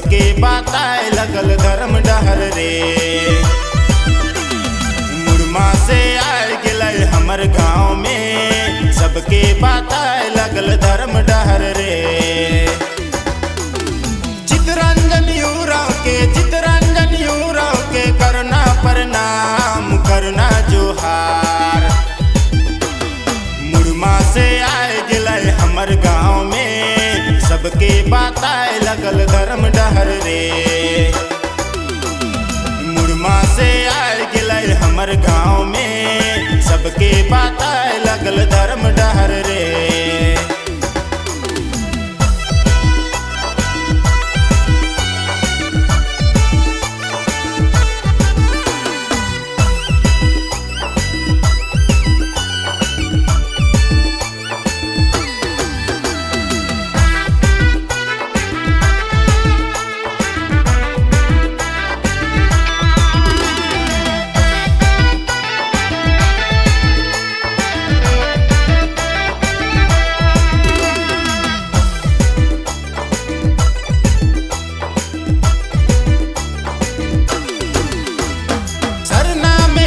सबके बताए लगल धर्म डहर रे। मुरमा से आए गिलय हमर गाँव में, सबके बताए लगल धर्म डहर रे। चितरंजन यूराव के करना प्रणाम करना जोहार। मुरमा से आए गिलय हमर गाँव में, सबके बताए लगल धर्म डहर रे। मुरमा से आए गिलय हमर गाँव में, सबके बताए लगल धर्म डहर रे।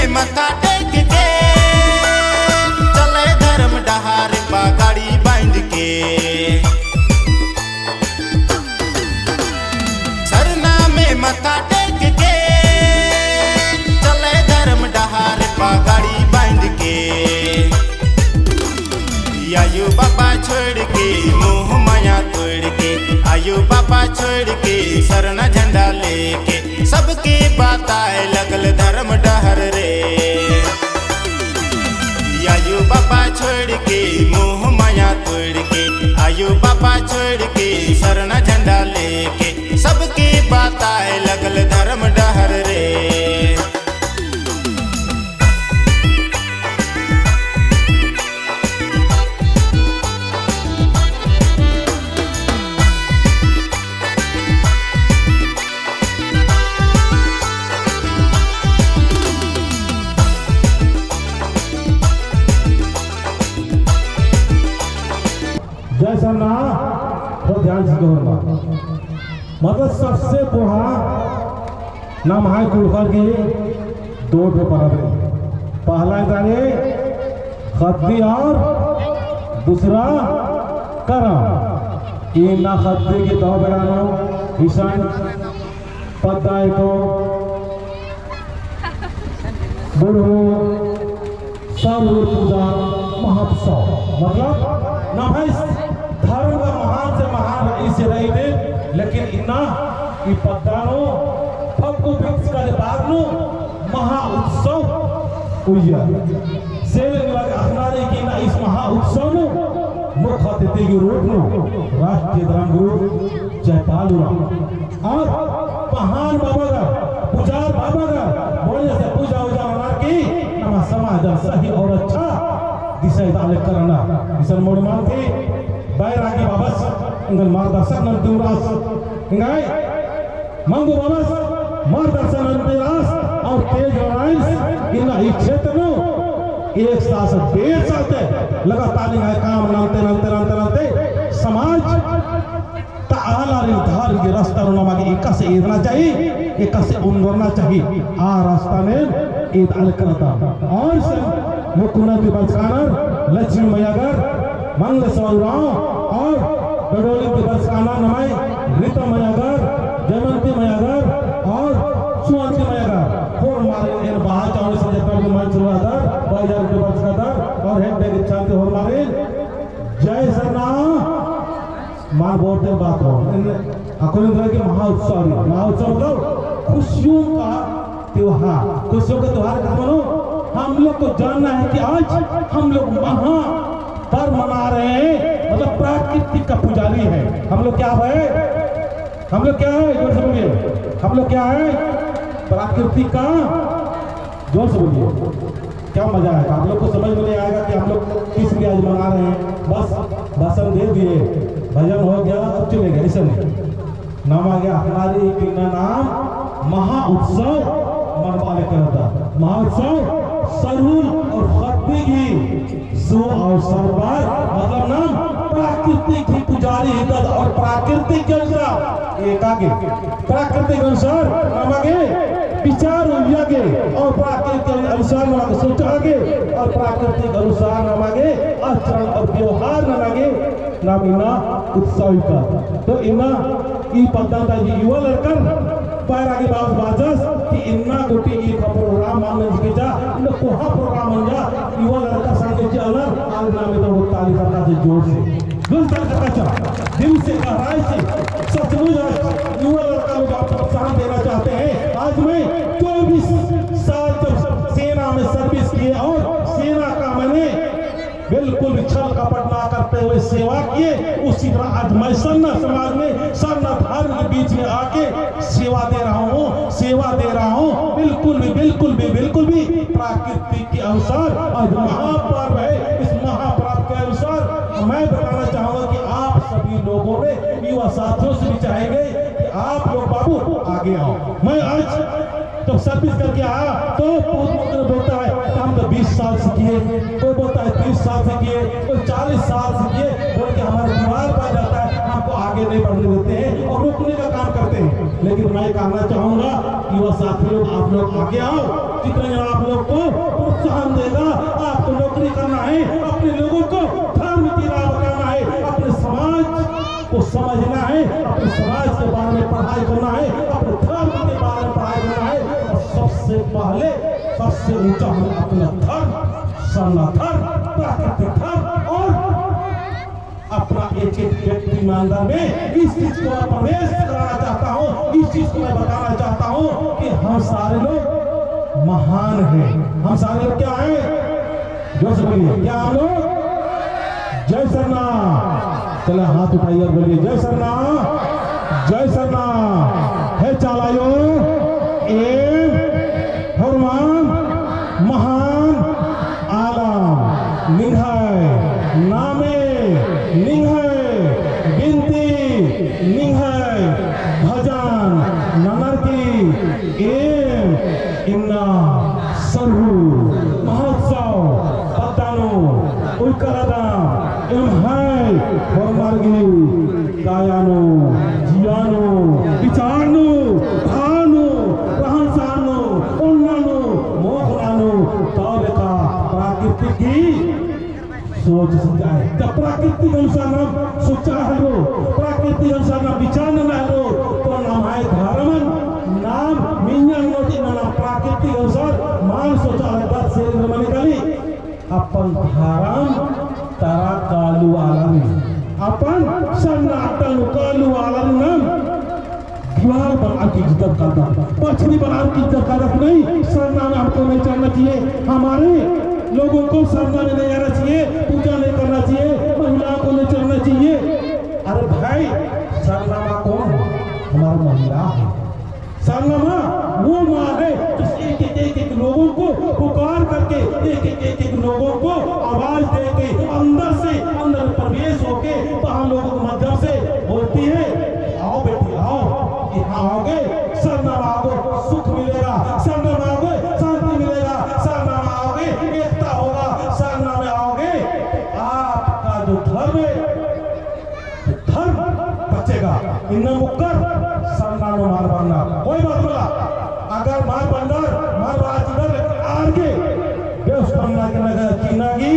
मत्था टेक के चले धर्म डहार पगाड़ी बांध के। सरना में मत्था टेक के चले धर्म डहार पगाड़ी बांध के। आयु बाबा छोड़ के मोह माया तोड़ के, आयु बाबा छोड़ के सरना झंडा लेके, सबके बताए लगल धर्म डहर रे। आयु बाबा छोड़ के मोह माया तोड़ के, आयु बाबा छोड़ के सरना झंडा लेके, सबके बताए लगल धर्म डहर रे। जैसा ना तो ध्यान से कहूँगा, मतलब सबसे बुरा नाम है कुलकर के दो परब है। पहला जाने खद्दी और दूसरा करम। ये ना खद्दी के दो बेरानो ईशान पदाय को बुढ़ो सब पूजा महोत्सव, मतलब ना भाई धर्म का महान से महान इसे रही दे, लेकिन इतना कि पदानो फक्को वृक्ष का बागनो महा उत्सव हुआ सेल लग अखनारे की ना इस महा उत्सव नो मुख्य अतिथि के रूप में राष्ट्रीय धर्मगुरु जयपाल और महान बाबा का पुजार बाबा का बोले से पूजा उजा बना के नवा समाज सही और अच्छा दिशा डाले करना इसन मोड़ मान के बैरागी बाबस इंगल मार्गदर्शक नंदुरास इंगाय मंगू बाबस मार्गदर्शक नंदुरास और तेज ऑरेंज इन इस क्षेत्र में एक साल से 1.5 साल तक लगातार इंगाय काम नलते समाज ताला निर्धार के रास्ता रोना के एक से इधना चाहिए, एक से उन्नरना चाहिए। आ रास्ता ने ईद अल करता और से मुकुंद बचकानर लक्ष्मी मैयागर मंगल सौराव और बडोली बचकाना नमाई रीता मैयागर जयंती मैयागर और सुवंती मैयागर फोर मारे इन बाहर चावल से जब भी मंच हुआ था 2000 के बचकादर और हेड बैग चाहते हो मारे जय सरना मां बोलते बात हो अकोले तरह के महोत्सव मतलब खुशियों का त्योहार। खुशियों का त्योहार कब मनो? हम लोग को जानना है कि आज हम लोग महा पर्व मना रहे हैं, मतलब प्राकृतिक का पुजारी है हम लोग। क्या है हम लोग? क्या है? जोर से बोलिए। हम लोग क्या है? प्राकृतिक का। जोर से बोलिए। क्या मजा आएगा आप लोग को? समझ में नहीं आएगा कि हम लोग किस लिए आज मना रहे हैं। बस भाषण दे दिए, भजन हो गया, अब चले गए, ऐसा नहीं। नाम आ गया हमारी का नाम महा उत्सव मनवाले करता। महोत्सव सरूल और खत्ती की सो अवसर पर मतलब नाम प्राकृतिक ही पुजारी हिदत और प्राकृतिक के अनुसार एक आगे प्राकृतिक अनुसार नमागे विचार उगे और प्राकृतिक अनुसार नमागे सोच आगे और प्राकृतिक अनुसार नमागे आचरण और व्यवहार नमागे नाम इना उत्सव का तो इना ई पद्धत जी युवा लड़कन पैर आगे बाज बाजस कि इन्ना गोटी ई प्रोग्राम मान के जा इन कोहा प्रोग्राम मन जा युवा लड़का संग के अलग आज नाम तो ताली बजा से जोर से दिल से गहराई से सचमुच युवा लड़का लोग आप प्रोत्साहन देना चाहते हैं। आज मैं 24 साल जब सेना में सर्विस किए और सेना का मैंने बिल्कुल छल कपट ना करते हुए सेवा किए, उसी तरह आज मैं सरना समाज में सरना धर्म के बीच में आके सेवा दे रहा हूँ बिल्कुल भी प्राकृतिक के अनुसार आज महापर्व है। इस महापर्व के अनुसार मैं बताना चाहूंगा कि आप सभी लोगों ने युवा साथियों से भी चाहेंगे कि आप लोग बाबू आगे आओ। मैं आज तो सर्विस करके आया तो बोलता है हम तो 20 साल से किए, कोई बोलता है 30 साल से किए, कोई 40 साल से किए, बोल के हमारे दीवार पर जाता है, हमको आगे नहीं बढ़ने देते हैं और रोकने का काम करते हैं। लेकिन मैं कहना चाहूंगा युवा साथियों आप लोग आगे आओ, जितने आप लोग को प्रोत्साहन देगा। आपको नौकरी करना है, अपने लोगों को धर्म की राह बताना है, अपने समाज को समझना है, अपने समाज के बारे में पढ़ाई करना है, अपने धर्म के बारे में पढ़ाई करना है और सबसे पहले सबसे ऊंचा है अपना धर्म, सरना धर्म, प्राकृतिक धर्म और अपना एक व्यक्ति ईमानदार में इस चीज को मैं प्रवेश कराना चाहता हूँ, इस चीज को मैं बताना चाहता हूँ कि हम सारे लोग महान हैं। हम सारे लोग क्या हैं? जोर से बोलिए, क्या हम लोग? जय सरना। चले हाथ उठाइए और बोलिए जय सरना, जय सरना। है चालायो ए भगवान महान आलम निघाय नामे निघाय बिनती निघाय भजन ननरकी एम इन्ना सरहु महोत्सव पत्तानो उल्कलदा एम है होरमार्गी कायानो जियानो विचारनो भानो रहनसानो उन्नानो मोहरानो ताबका प्राकृतिक की सोच समझाए। जब प्राकृतिक अनुसार नाम सोचा है रो, प्राकृतिक अनुसार नाम विचार न रो तो नाम है धर्मन नाम मिन्या नोटी नाम प्राकृतिक अनुसार मान सोचा है बात से मन निकाली अपन धर्म तारा कालू आलम अपन सन्नाटन कालू आलम नाम दीवार बना की इज्जत करता, पछली बना की इज्जत करता नहीं। सरना में हमको नहीं चलना चाहिए, हमारे लोगों को सरना में नहीं आना चाहिए, पूजा नहीं करना चाहिए, महिलाओं को नहीं चलना चाहिए। अरे भाई सरना माँ कौन है? हमारी महिला है। सरना माँ वो माँ है जो एक लोगों को पुकार करके एक लोगों को आवाज दे के अंदर से अंदर प्रवेश होके वहां लोगों के माध्यम से बोलती है आओ बेटी आओ, यहाँ आओगे सरना में आओगे सुख मिलेगा, सरना में आओगे शांति मिलेगा, सरना में आओगे एकता होगा, सरना में आओगे आपका जो धर्म है धर्म बचेगा। इन मुक्कर सरना में मार बनना कोई बात बोला अगर मार बंदर मार बात आगे बेस बनना के नगर चीनागी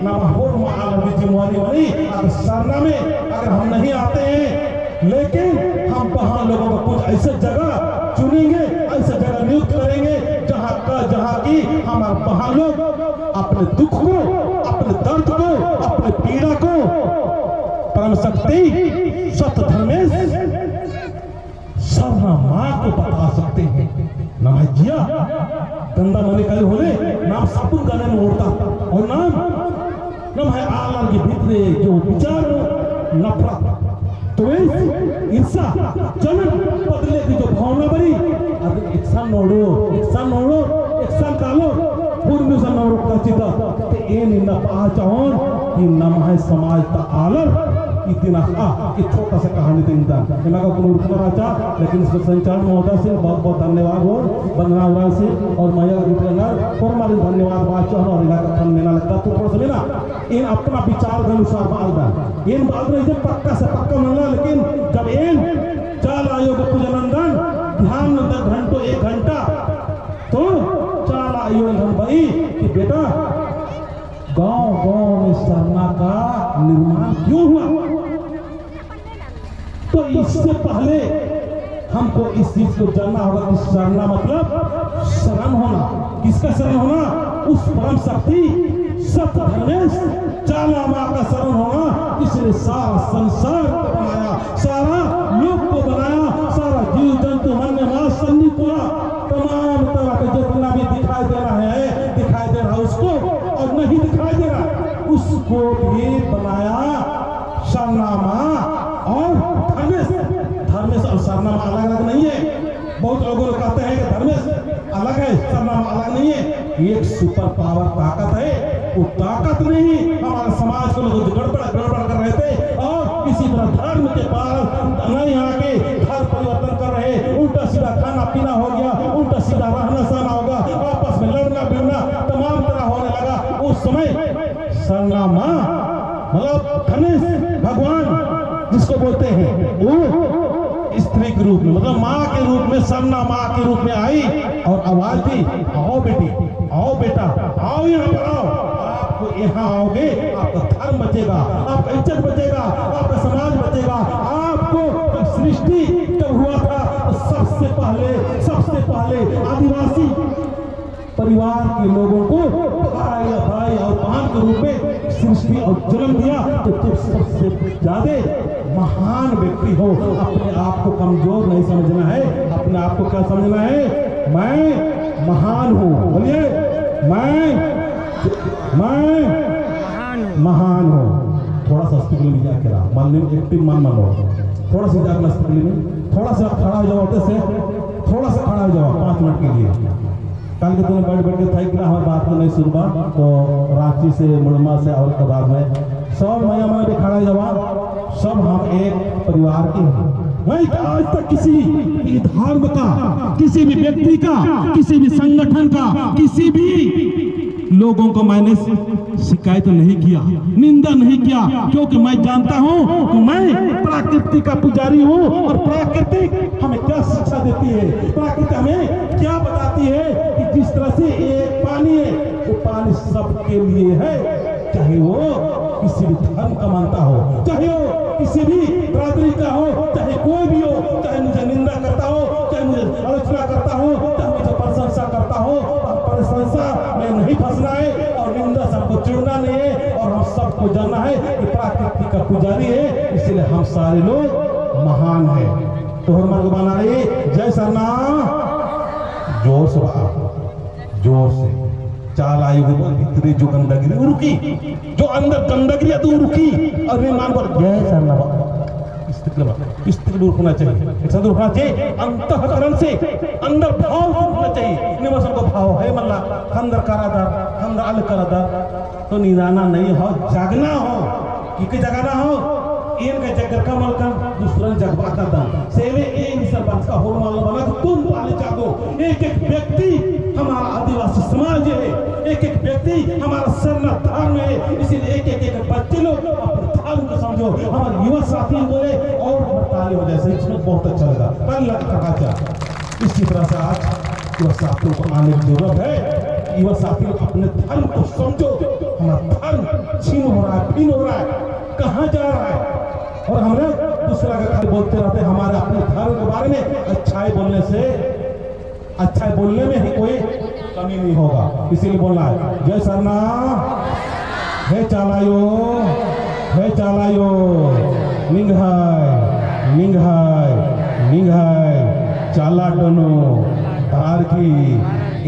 ना होर माल जिम्मेवारी बनी। अब सरना में अगर हम नहीं आते हैं लेकिन हम वहां लोगों को कुछ ऐसे जगह चुनेंगे, ऐसे जगह नियुक्त करेंगे जहां की हम वहां लोग अपने दुख को, अपने दर्द को, अपने पीड़ा को परम शक्ति सत्य धर्मेश सरना माँ को बता सकते हैं। नाम है जिया गंदा मने कल होने नाम साबुन गाने में उड़ता और नाम है आलम के भीतरे जो विचार नफरत द्वेष ईर्षा जलन बदले की जो भावना बनी अब एक सन कालो पूर्व सन नोड़ो का चिता ते ए निंदा पा चाहोन कि नम है समाज ता आलम इतना एक छोटा सा कहानी तीनता मैं उठना लेकिन इसको संचालन महोदय से बहुत बहुत धन्यवाद हो बंदना उड़ा से और मैया फॉर्मल धन्यवाद बात और इलाका लेना लगता तो थोड़ा सा लेना इन अपना विचार के अनुसार बालदान इन बाल रही पक्का से पक्का मिलना लेकिन जब इन चाल आयोग पूजनंदन ध्यान घंटों 1 घंटा तो चाल आयोग भाई कि बेटा गांव-गांव में सरना का निर्माण क्यों हुआ तो इससे पहले हमको इस चीज को जानना होगा कि सरना मतलब शरण होना किसका शरण होना उस परम शक्ति सत्य धर्मेश चाला मां का शरण होना इसने सारा संसार को बनाया सारा लोक को बनाया सारा जीव जंतु वन्य मास सन्नी पूरा तमाम तरह के जितना भी दिखाई दे रहा है उसको और नहीं दिखाई दे रहा उसको भी बनाया सरनामा और धर्मेश और सरनामा अलग अलग नहीं है बहुत लोगों ने कहते हैं कि धर्मेश अलग है सरनामा अलग नहीं है एक सुपर पावर ताकत है वो ताकत नहीं हमारे समाज को लोग गड़बड़ कर रहे थे और किसी तरह धर्म के पास नहीं आके घर परिवर्तन कर रहे उल्टा सीधा खाना पीना हो गया उल्टा सीधा रहना सहना होगा आपस में लड़ना भिड़ना तमाम तरह होने लगा उस समय सरनामा मतलब गणेश भगवान जिसको बोलते हैं वो स्त्री के रूप में मतलब माँ के रूप में सरना माँ के रूप में आई और आवाज दी आओ बेटी आओ बेटा आओ यहाँ पर आओ आपको यहाँ आओगे आपका धर्म बचेगा आपका इज्जत बचेगा आपका समाज बचेगा आपको सृष्टि जब हुआ था तो सबसे पहले आदिवासी परिवार के लोगों को भाई और बहन के रूप में सृष्टि और जन्म दिया तो तुम सबसे ज्यादा महान व्यक्ति हो अपने आप को कमजोर नहीं समझना है अपने आप को क्या समझना है मैं महान हूँ बोलिए मैं महान हूँ थोड़ा सा स्पीकर में जाके रहा मान लो एक्टिव मान लो थोड़ा सा जाकर स्पीकर में थोड़ा सा खड़ा हो जाओ से थोड़ा सा खड़ा हो जाओ 5 मिनट के लिए कल के दिन बैठ के थक रहा हमारे बात को नहीं सुनवा तो रांची से मुड़मा से और कबाब में सब मैया मैंने भी खड़ा जवाब सब हम एक परिवार के हैं वही आज तक किसी भी धर्म का किसी भी व्यक्ति का किसी भी संगठन का किसी भी लोगों को मैंने शिकायत नहीं किया निंदा नहीं किया क्योंकि मैं जानता हूं कि मैं प्रकृति का पुजारी हूं और प्रकृति हमें क्या शिक्षा देती है प्रकृति हमें क्या बताती है कि जिस तरह से एक पानी है वो पानी सबके लिए है चाहे वो किसी भी धर्म का मानता हो चाहे वो किसी भी बरादरी का हो चाहे कोई भी हो चाहे मुझे निंदा करता हो चाहे मुझे आलोचना करता हो चाहे मुझे प्रशंसा करता हो प्रशंसा में नहीं फंसना है और निंदा सबको चिढ़ना नहीं है और हम सबको जानना है कि प्रकृति का पुजारी है इसलिए हम सारे लोग महान है तो हमारे बना रही जय सरना जोर से जोर से चाल आई भीतरी जो गंदगी रुकी जो अंदर गंदगी है तो रुकी और मान पर जय सरना स्थिति होना चाहिए होना चाहिए अंतःकरण से अंदर भाव होना चाहिए निवासन को भाव है मल्ला अंदर करादार अंदर अल करादार तो निदाना नहीं हो जागना हो कि जगाना हो इनका जगह का मलकन दूसरा जगवा का दान सेवे इन सब बात का हो मालूम बना कि तुम पाले जागो एक एक व्यक्ति हमारा आदिवासी समाज है एक एक व्यक्ति हमारा सरना धर्म है इसीलिए एक एक बच्चे लोग अपने धर्म को समझो हमारे युवा साथी बोले और ताली हो जैसे इसमें बहुत अच्छा लगा ताली लगा इसी तरह से आज युवा साथियों को आने की जरूरत है युवा साथी अपने धर्म को समझो हमारा धर्म छीन हो रहा है फिन हो रहा है कहाँ जा रहा है और हम लोग दूसरा का खाली बोलते रहते हमारे अपने धर्म के बारे में अच्छाई बोलने में ही कोई कमी नहीं होगा इसीलिए बोलना है जय सरना हे चालायो निंघाय चाला डनो तार की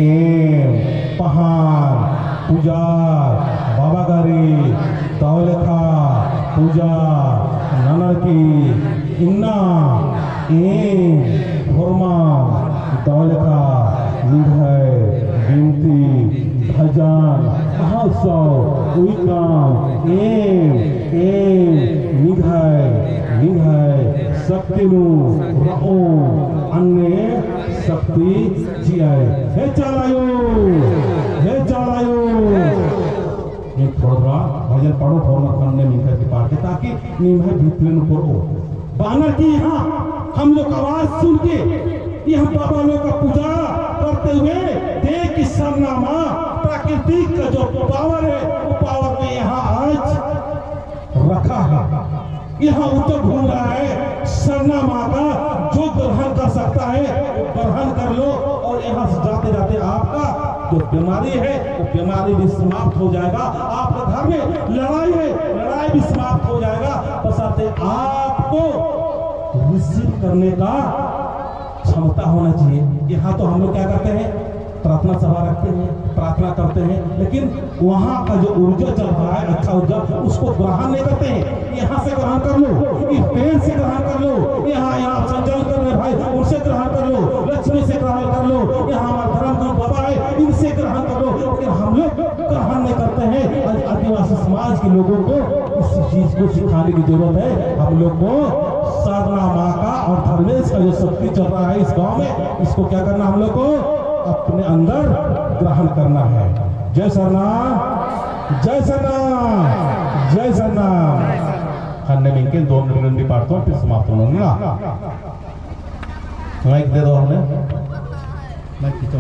एम पहाड़ पुजार बाबा गारी दौलखा पुजार ननर की इन्ना एम फरमा दौलखा निंघाय गिनती भजन महोत्सव उइकाम निघाय शक्तिनु रओ अन्य शक्ति जियाय हे चालायो ये थोड़ा भजन पढ़ो थोड़ा करने मिलकर के पाठ ताकि निम्हे भीतरन पढ़ो बानर की यहाँ हम लोग आवाज सुन के यहाँ बाबा लोग का पूजा करते हुए देख की सरनामा प्राकृतिक का जो पावर है वो पावर में यहाँ आज रखा है। यहाँ उतर घूम रहा है सरनामा का जो ग्रहण कर सकता है वो ग्रहण कर लो और यहाँ से जाते जाते आपका जो बीमारी है वो बीमारी भी समाप्त हो जाएगा। आपके घर में लड़ाई भी समाप्त हो जाएगा। बशर्ते आपको रिसीव करने का क्षमता होना चाहिए। यहाँ तो हम लोग क्या करते हैं, प्रार्थना सभा रखते हैं, प्रार्थना करते हैं, लेकिन वहाँ का जो ऊर्जा चल रहा है अच्छा ऊर्जा उसको ग्रहण नहीं करते हैं। यहाँ से ग्रहण कर लो, इस पेड़ से ग्रहण कर लो, यहाँ संजल कर रहे भाई उनसे ग्रहण कर लो, लक्ष्मी से ग्रहण कर लो, यहाँ हमारा धर्म गुरु बाबा है इनसे ग्रहण कर लो, लेकिन हम लोग ग्रहण नहीं करते हैं। आज आदिवासी समाज के लोगों को इस चीज को सिखाने की जरूरत है। हम लोग को साधना माँ का और धर्मेश का जो शक्ति चल रहा है इस गांव में, इसको क्या करना हम लोग को अपने अंदर ग्रहण करना है। जय सरनाम, जय सरनाम, जय सरनाम। अन्य मिलके 2 मिनट भी पाठता हूँ फिर समाप्त होना। माइक दे दो हमें, माइक खींचो।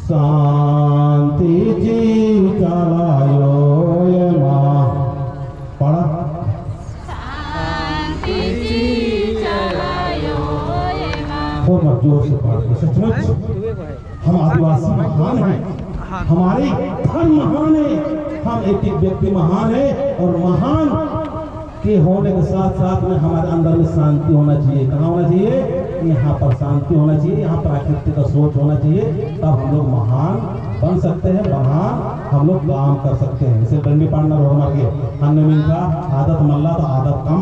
शांति जी चलायो ये माँ पढ़ा जोर से पढ़ते। सचमुच हम आदिवासी महान हैं, हमारे धर्म महान है, हम एक व्यक्ति महान है और महान के होने के साथ साथ में हमारे अंदर में शांति होना चाहिए। कहाँ होना चाहिए? यहाँ पर शांति होना चाहिए, यहाँ प्राकृतिक का सोच होना चाहिए, तब हम लोग महान बन सकते हैं, महान हम लोग काम कर सकते हैं। इसे दंडी पांडा रोमा के अन्य मिलता आदत मल्ला तो आदत कम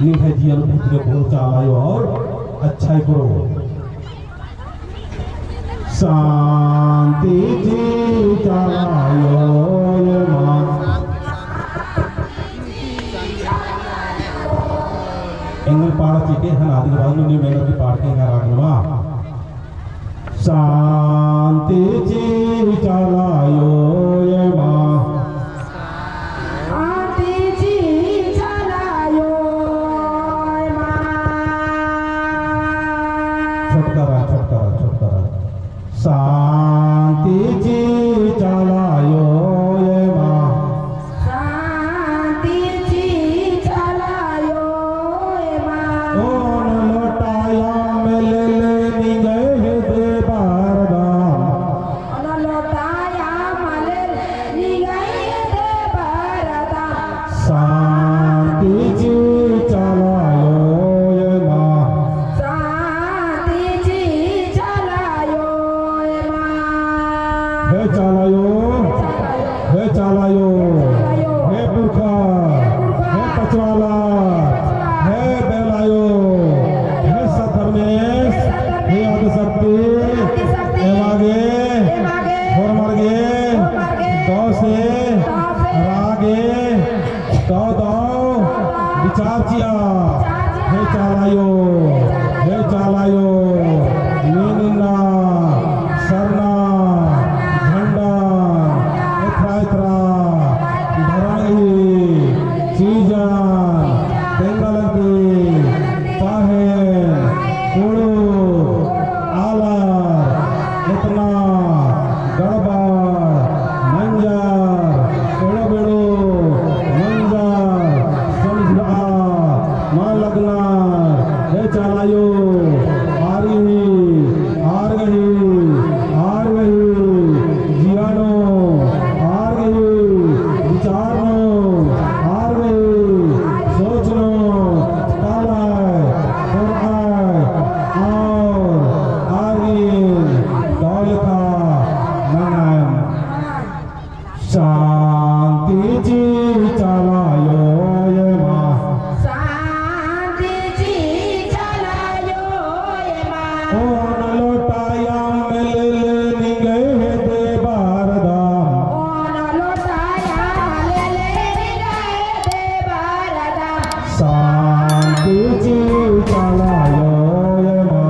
निभे जीवन भीतरे बोल चालायो और अच्छा ही करो। शांति जी चलायो ये माँ इंगल पाड़ा चीके हैं आदि के बाद में मेहनत की पाड़ के हैं रागनुमा। शांति जी चलायो ये माँ शांति जी चलायो ये माँ शांति जी चलायो ये माँ ओन लोटाया में ले गए दे बारदाम ओन लोटाया में ले गए दे बारदाम शांति जी चलायो ये माँ शांति जी चलायो ये माँ हे चलायो हे चलायो हे पुरखा हे पचवाला हे बेलायो हे सधर्मेश हे आदिशक्ति हे मागे और मरगे दो से रागे दो विचार किया। हे चलायो नीनिना सरना झंडा एथरा धरणी चीजान तेंगलंती पाहेन कुड़ू आला इतना गड़बड़ मंजार एड़ोबेड़ो मंजार समझा मां लगना हे चलायो आरी आर शांतीची चालायो येमा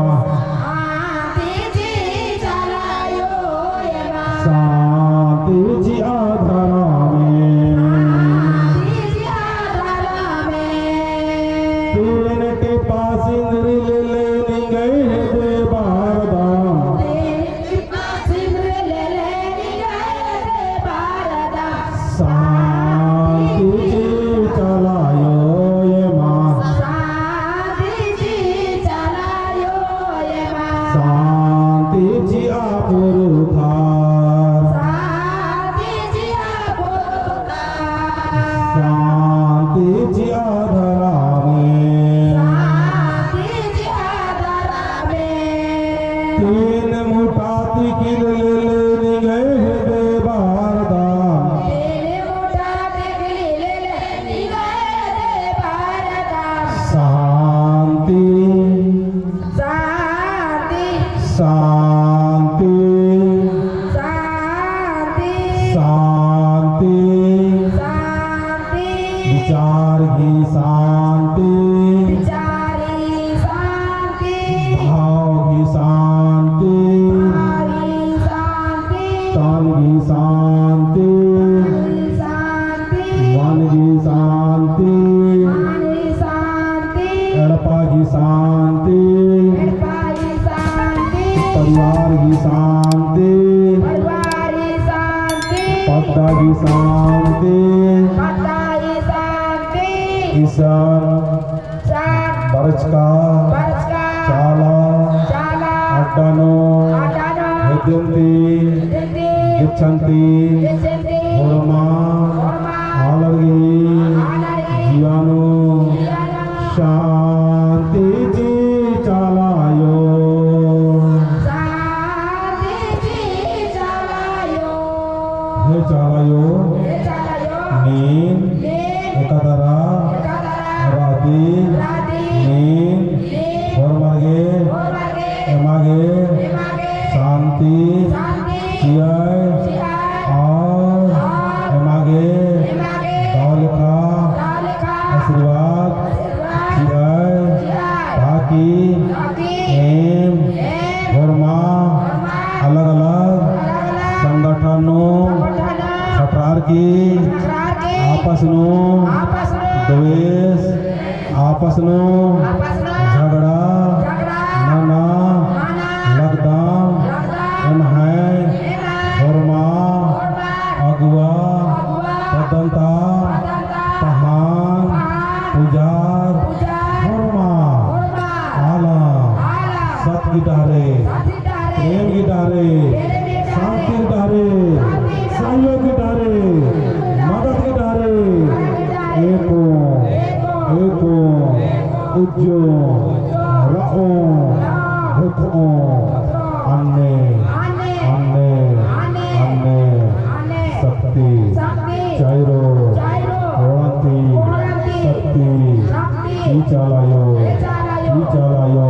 शांतीची चालायो येमा शांतीची आधारामे शांतीची आधारामे तीन के पास इंद्री ले गए दे बारदाम शांतीची चालायो येमा शांतीची आपुरुथार शांतीची आधारामे तीन मुठाती किरलेले गए दे बारदाम शांती शांती शांती विचार की शांति भाव की शांति तन की शांति मन की शांति एड़पा की शांति परिवार की शांति पद्दा की शांति ईशान बरच का चाला अड्डानो यद्यन्ति गच्छन्ति होरमा आलर्गी जीवाणु शांतीची चालायो हे चालायो नींद एकादरा राती नींद होरमागे एमागे शांति चियाय और एमागे दौलका आशीर्वाद चियाय बाकी एम होरमा अलग अलग संगठनों सरकार की आपस में द्वेष आपस में झगड़ा नाना लगदाम एम है होरमा अगुआ पदंता पहान पुजार होरमा आला सत की डारे प्रेम की डारे शांति की डारे सहयोग की डारे मदद की डारे एको एको उज्जो रहो भुखो अन्ने अन्ने अन्ने शक्ति चाइरो ओणंती शक्ति ईचालायो ईचालायो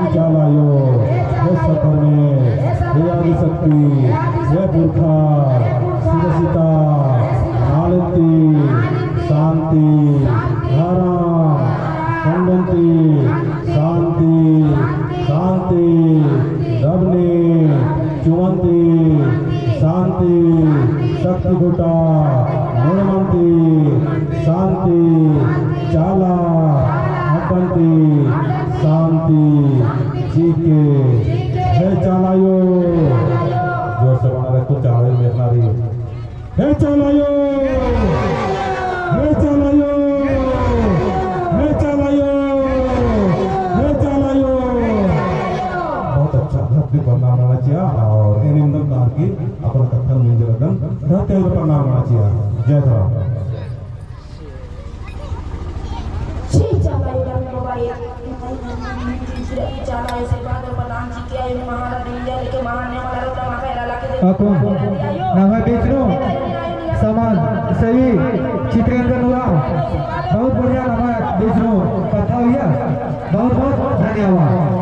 ईचालायो हे सपने हे आदिशक्ति हे पुरखा शिवसीता नालंती शांति धाराम खंडंती शांति शांति दबने चुवंती शांति शक्ति गुटा मुणमंती शांति चाला अपंती शांति जीके हे चालायो जोर से बना रखो चाले में अपना रही हे चालायो हे चालायो हे चालायो हे चालायो बहुत अच्छा भक्ति प्रणाम होना चाहिए और इन इंदम कार की अपना कथन मंजर दम रहते हुए प्रणाम होना चाहिए जय धर्म aku nama Vishnu Saman सही चित्रेंद्र हुआ बहुत बढ़िया nama Vishnu कथा हुआ बहुत बहुत धन्यवाद।